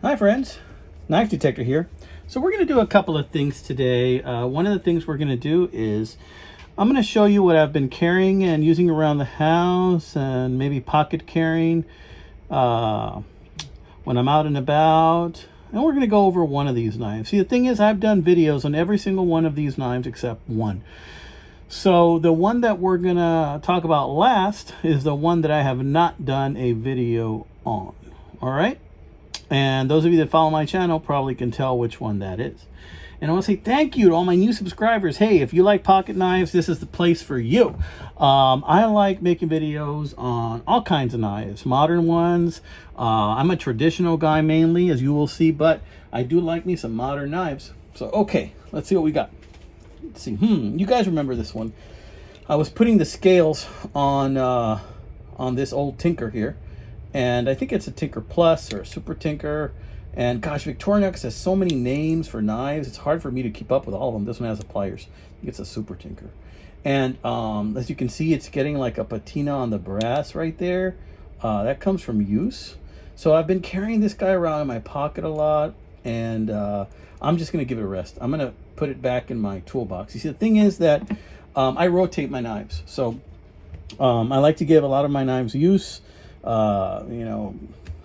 Hi friends, Knife Detector here. So we're going to do a couple of things today. One of the things we're going to do is I'm going to show you what I've been carrying and using around the house and maybe pocket carrying when I'm out and about. And we're going to go over one of these knives. See, the thing is, I've done videos on every single one of these knives except one. So the one that we're going to talk about last is the one that I have not done a video on. All right? And those of you that follow my channel probably can tell which one that is. And I want to say thank you to all my new subscribers. Hey, if you like pocket knives, this is the place for you. I like making videos on all kinds of knives, modern ones. I'm a traditional guy mainly, as you will see, but I do like me some modern knives. So, okay, let's see what we got. Let's see. You guys remember this one. I was putting the scales on this old Tinker here. And I think it's a Tinker Plus or a Super Tinker. And gosh, Victorinox has so many names for knives. It's hard for me to keep up with all of them. This one has the pliers. It's a Super Tinker. And as you can see, it's getting like a patina on the brass right there. That comes from use. So I've been carrying this guy around in my pocket a lot. And I'm just going to give it a rest. I'm going to put it back in my toolbox. You see, the thing is that I rotate my knives. So I like to give a lot of my knives use. You know,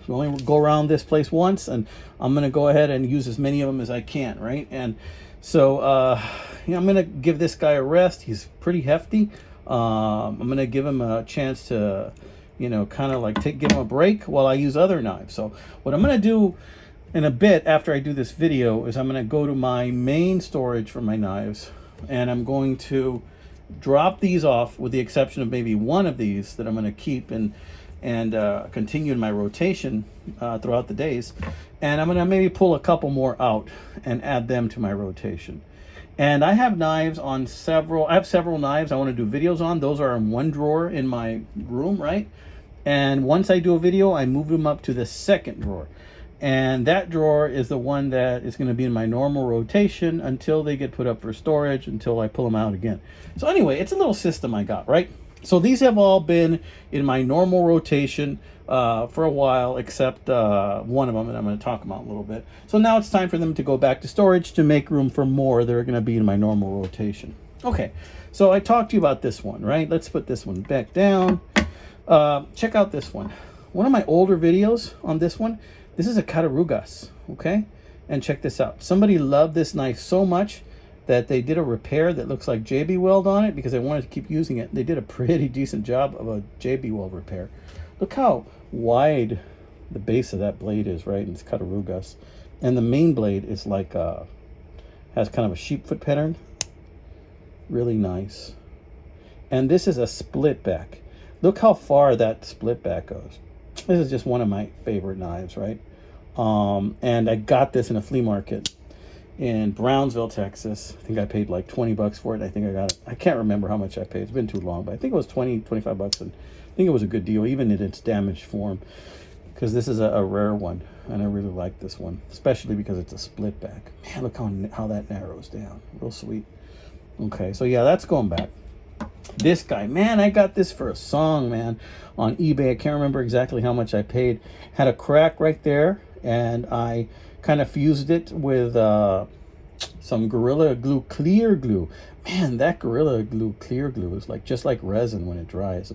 only go around this place once, and I'm going to go ahead and use as many of them as I can, right? And so, you know, I'm going to give this guy a rest. He's pretty hefty. I'm going to give him a chance to, you know, kind of like give him a break while I use other knives. So what I'm going to do in a bit after I do this video is I'm going to go to my main storage for my knives, and I'm going to drop these off with the exception of maybe one of these that I'm going to keep and continue in my rotation throughout the days. And I'm gonna maybe pull a couple more out and add them to my rotation. And I have knives on I have several knives I want to do videos on. Those are in one drawer in my room, right? And once I do a video, I move them up to the second drawer. And that drawer is the one that is going to be in my normal rotation until they get put up for storage, until I pull them out again. So anyway, it's a little system I got, right? So these have all been in my normal rotation for a while, except one of them that I'm going to talk about a little bit. So now it's time for them to go back to storage to make room for more that are going to be in my normal rotation. Okay, so I talked to you about this one, right? Let's put this one back down. Check out this one. One of my older videos on this one, this is a Catarugas, okay? And check this out. Somebody loved this knife so much that they did a repair that looks like JB Weld on it because they wanted to keep using it. They did a pretty decent job of a JB Weld repair. Look how wide the base of that blade is, right? And it's Catarugas. And the main blade is like, has kind of a sheep foot pattern. Really nice. And this is a split back. Look how far that split back goes. This is just one of my favorite knives, right? And I got this in a flea market in Brownsville, Texas. I think I paid like 20 bucks for it. I think I got it. I can't remember how much I paid. It's been too long, but I think it was 20, 25 bucks. And I think it was a good deal, even in its damaged form, because this is a rare one. And I really like this one, especially because it's a split back. Man, look how that narrows down. Real sweet. Okay, so yeah, that's going back. This guy, man, I got this for a song, man, on eBay. I can't remember exactly how much I paid. Had a crack right there, and I kind of fused it with some Gorilla Glue clear glue. Man, that Gorilla Glue clear glue is like just like resin when it dries.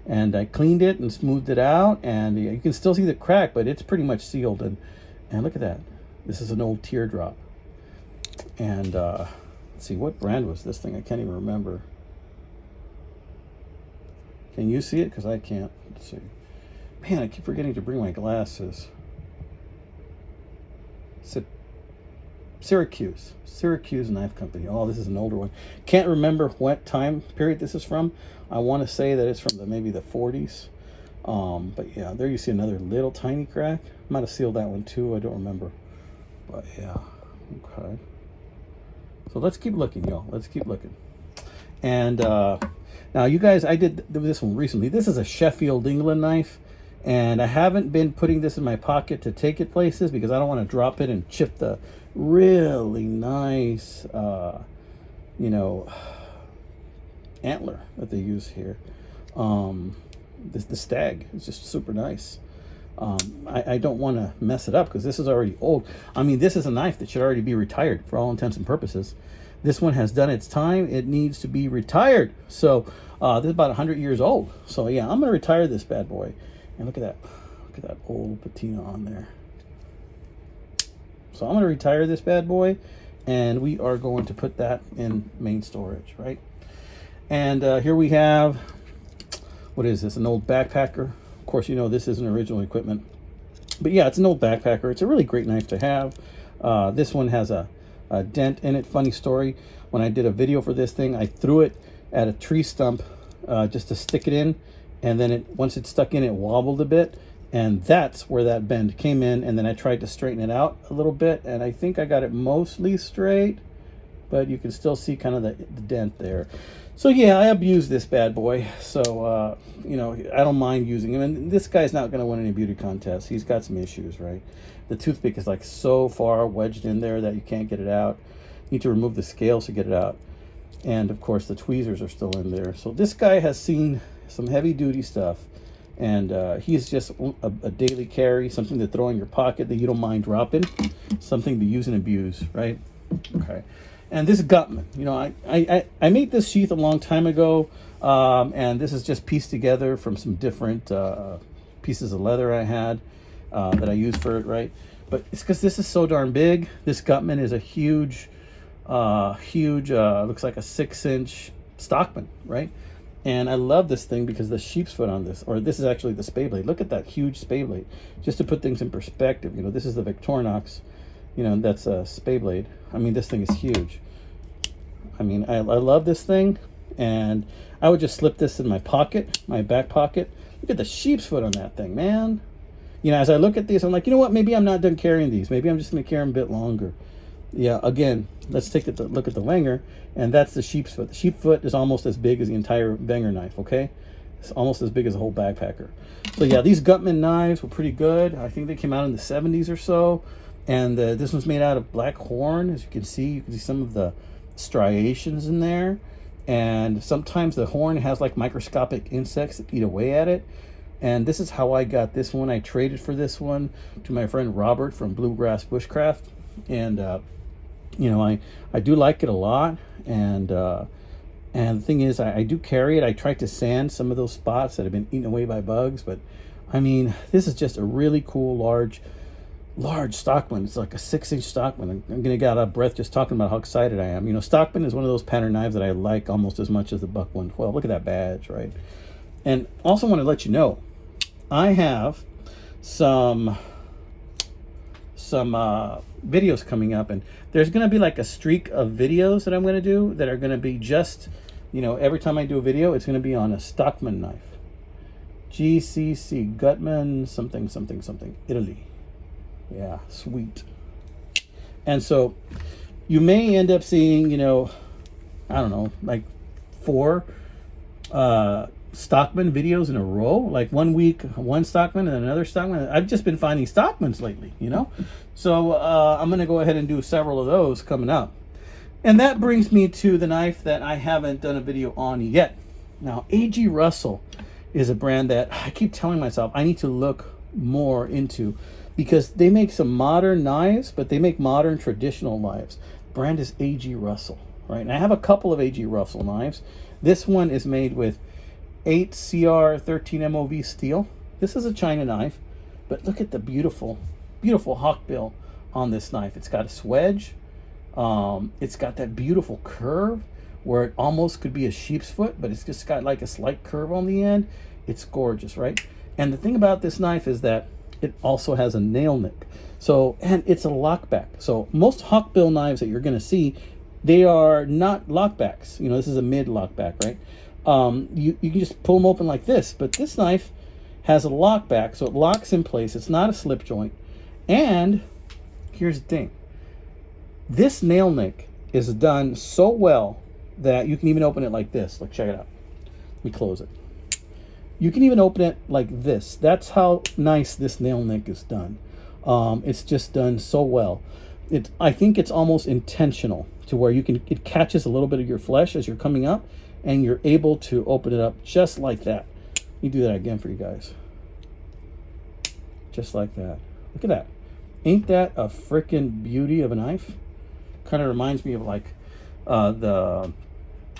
And I cleaned it and smoothed it out, and you can still see the crack, but it's pretty much sealed. And look at that. This is an old teardrop. And let's see, what brand was this thing? I can't even remember. Can you see it? Because I can't. Let's see. Man, I keep forgetting to bring my glasses. Syracuse Knife Company. Oh, this is an older one. Can't remember what time period this is from. I want to say that it's from maybe the 40s. But yeah, there you see another little tiny crack. Might have sealed that one too. I don't remember. But yeah, okay. So let's keep looking, y'all. Let's keep looking. And now, you guys, I did this one recently. This is a Sheffield, England knife. And I haven't been putting this in my pocket to take it places because I don't want to drop it and chip the really nice, you know, antler that they use here. The stag is just super nice. I don't want to mess it up because this is already old. I mean, this is a knife that should already be retired for all intents and purposes. This one has done its time. It needs to be retired. So this is about 100 years old. So yeah, I'm going to retire this bad boy. And look at that. Look at that old patina on there. So I'm going to retire this bad boy, and we are going to put that in main storage, right? And here we have, what is this? An old backpacker. Of course, you know this isn't original equipment. But yeah, it's an old backpacker. It's a really great knife to have. This one has a dent in it. Funny story, when I did a video for this thing, I threw it at a tree stump just to stick it in, and then once it stuck in, it wobbled a bit, and that's where that bend came in. And then I tried to straighten it out a little bit, and I think I got it mostly straight, but you can still see kind of the dent there. So yeah, I abuse this bad boy. So you know, I don't mind using him. And this guy's not going to win any beauty contests. He's got some issues, right? The toothpick is like so far wedged in there that you can't get it out. You need to remove the scales to get it out. And of course the tweezers are still in there. So this guy has seen some heavy duty stuff, and he's just a daily carry, something to throw in your pocket that you don't mind dropping, something to use and abuse, right? Okay. And this Gutman, you know, I made this sheath a long time ago, and this is just pieced together from some different pieces of leather I had that I used for it, right? But it's because this is so darn big. This Gutman is a huge, looks like a 6-inch Stockman, right? And I love this thing because the sheep's foot on this, or this is actually the spay blade. Look at that huge spay blade. Just to put things in perspective, you know, this is the Victorinox, you know, that's a spay blade. I mean, this thing is huge. I mean, I love this thing, and I would just slip this in my pocket, my back pocket. Look at the sheep's foot on that thing, man. You know, as I look at these, I'm like, you know what? Maybe I'm not done carrying these. Maybe I'm just going to carry them a bit longer. Yeah, again, let's take a look at the Wenger, and that's the sheep's foot. The sheep foot is almost as big as the entire Wenger knife, okay? It's almost as big as a whole backpacker. So yeah, these Gutman knives were pretty good. I think they came out in the 70s or so. And this one's made out of black horn. As you can see some of the striations in there. And sometimes the horn has like microscopic insects that eat away at it. And this is how I got this one. I traded for this one to my friend Robert from Bluegrass Bushcraft. And, you know, I do like it a lot. And the thing is, I do carry it. I tried to sand some of those spots that have been eaten away by bugs. But, I mean, this is just a really cool, large Stockman. It's like a 6-inch Stockman. I'm gonna get out of breath just talking about how excited I am. You know, Stockman is one of those pattern knives that I like almost as much as the Buck 112. Look at that badge, right? And also want to let you know, I have some videos coming up, and there's gonna be like a streak of videos that I'm gonna do that are gonna be just, you know, every time I do a video, it's gonna be on a Stockman knife. GCC Gutman something something something Italy. Yeah, sweet. And so you may end up seeing, you know, I don't know, like 4 Stockman videos in a row. Like one week, one Stockman and another Stockman. I've just been finding Stockmans lately, you know. So I'm going to go ahead and do several of those coming up. And that brings me to the knife that I haven't done a video on yet. Now, A.G. Russel is a brand that I keep telling myself I need to look more into, because they make some modern knives, but they make modern traditional knives. Brand is A.G. Russel, right? And I have a couple of A.G. Russel knives. This one is made with 8CR13 MOV steel. This is a China knife, but look at the beautiful, beautiful hawk bill on this knife. It's got a swedge. It's got that beautiful curve where it almost could be a sheep's foot, but it's just got like a slight curve on the end. It's gorgeous, right? And the thing about this knife is that it also has a nail nick. So, and it's a lockback. So most hawk bill knives that you're going to see, they are not lockbacks. You know, this is a mid lockback, right? You can just pull them open like this, but this knife has a lockback, so it locks in place. It's not a slip joint. And here's the thing. This nail nick is done so well that you can even open it like this. Look, check it out. Let me close it. You can even open it like this. That's how nice this nail nick is done. It's just done so well. I think it's almost intentional to where it catches a little bit of your flesh as you're coming up, and you're able to open it up just like that. Let me do that again for you guys. just like that. Look at that. Ain't that a freaking beauty of a knife? Kind of reminds me of like a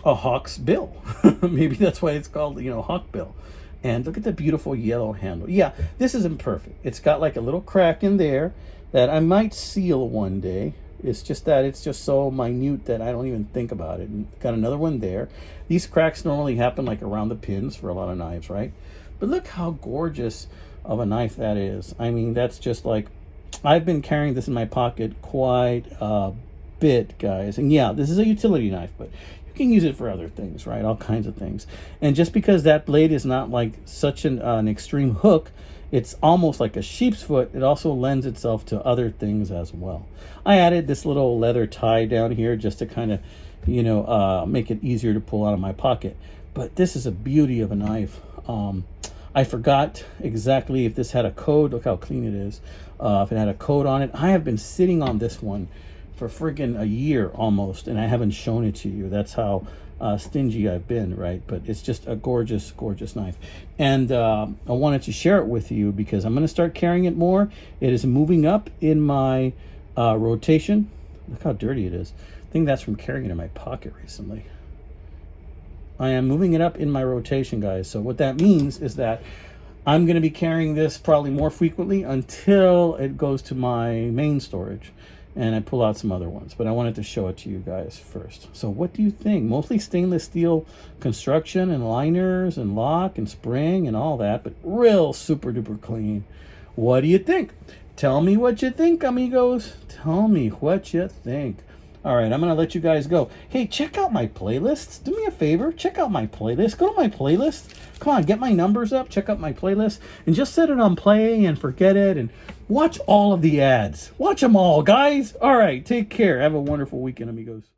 Hawk's Bill. Maybe that's why it's called, you know, Hawk Bill. And look at the beautiful yellow handle. Yeah, this isn't perfect. It's got like a little crack in there that I might seal one day. It's just that it's just so minute that I don't even think about it. And got another one there. These cracks normally happen like around the pins for a lot of knives, right? But look how gorgeous of a knife that is. I mean, that's just like, I've been carrying this in my pocket quite a bit, guys. And yeah, this is a utility knife, but you can use it for other things, right? All kinds of things. And just because that blade is not like such an extreme hook, it's almost like a sheep's foot, it also lends itself to other things as well. I added this little leather tie down here just to kind of, you know, make it easier to pull out of my pocket. But this is a beauty of a knife. I forgot exactly if this had a code. Look how clean it is. If it had a code on it. I have been sitting on this one for friggin' a year almost, and I haven't shown it to you. That's how stingy I've been, right? But it's just a gorgeous, gorgeous knife. And I wanted to share it with you because I'm going to start carrying it more. It is moving up in my rotation. Look how dirty it is. I think that's from carrying it in my pocket recently. I am moving it up in my rotation, guys. So what that means is that I'm going to be carrying this probably more frequently until it goes to my main storage and I pull out some other ones. But I wanted to show it to you guys first. So what do you think? Mostly stainless steel construction and liners and lock and spring and all that, but real super duper clean. What do you think? Tell me what you think, amigos. Tell me what you think. All right, I'm going to let you guys go. Hey, check out my playlists. Do me a favor. Check out my playlist. Go to my playlist. Come on, get my numbers up. Check out my playlist. And just set it on play and forget it. And watch all of the ads. Watch them all, guys. All right, take care. Have a wonderful weekend, amigos.